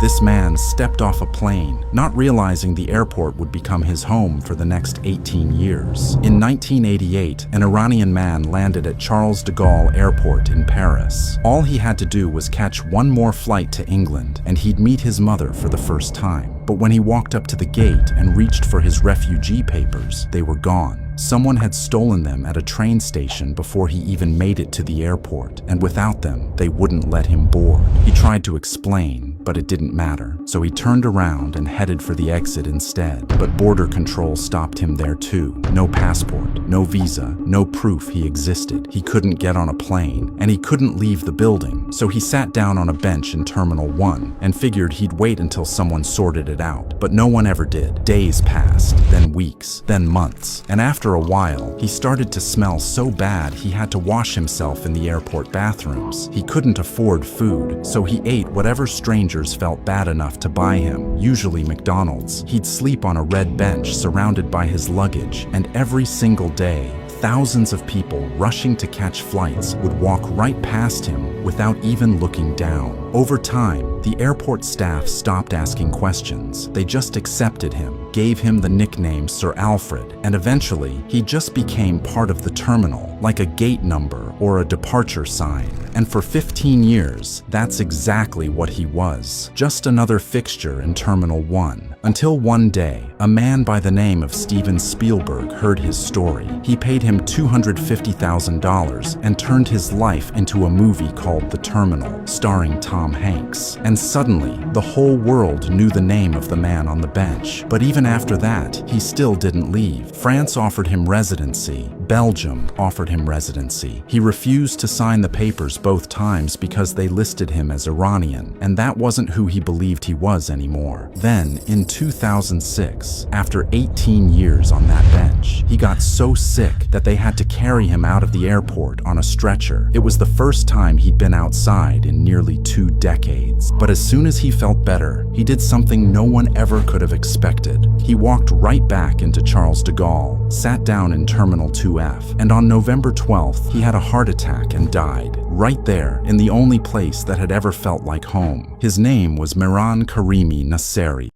This man stepped off a plane, not realizing the airport would become his home for the next 18 years. In 1988, an Iranian man landed at Charles de Gaulle Airport in Paris. All he had to do was catch one more flight to England, and he'd meet his mother for the first time. But when he walked up to the gate and reached for his refugee papers, they were gone. Someone had stolen them at a train station before he even made it to the airport, and without them, they wouldn't let him board. He tried to explain, but it didn't matter. So he turned around and headed for the exit instead. But border control stopped him there too. No passport, no visa, no proof he existed. He couldn't get on a plane, and he couldn't leave the building. So he sat down on a bench in Terminal 1 and figured he'd wait until someone sorted it out. But no one ever did. Days passed, then weeks, then months, and after a while, he started to smell so bad he had to wash himself in the airport bathrooms. He couldn't afford food, so he ate whatever strangers felt bad enough to buy him, usually McDonald's. He'd sleep on a red bench surrounded by his luggage, and every single day, thousands of people rushing to catch flights would walk right past him without even looking down. Over time, the airport staff stopped asking questions. They just accepted him, gave him the nickname Sir Alfred, and eventually, he just became part of the terminal, like a gate number or a departure sign. And for 15 years, that's exactly what he was. Just another fixture in Terminal 1. Until one day, a man by the name of Steven Spielberg heard his story. He paid him $250,000 and turned his life into a movie called The Terminal, starring Tom Hanks. And suddenly, the whole world knew the name of the man on the bench. But even after that, he still didn't leave. France offered him residency. Belgium offered him residency. He refused to sign the papers both times because they listed him as Iranian, and that wasn't who he believed he was anymore. Then, in 2006, after 18 years on that bench, he got so sick that they had to carry him out of the airport on a stretcher. It was the first time he'd been outside in nearly 2 decades. But as soon as he felt better, he did something no one ever could have expected. He walked right back into Charles de Gaulle, sat down in Terminal 2F, and on November 12th, he had a heart attack and died, right there in the only place that had ever felt like home. His name was Mehran Karimi Nasseri.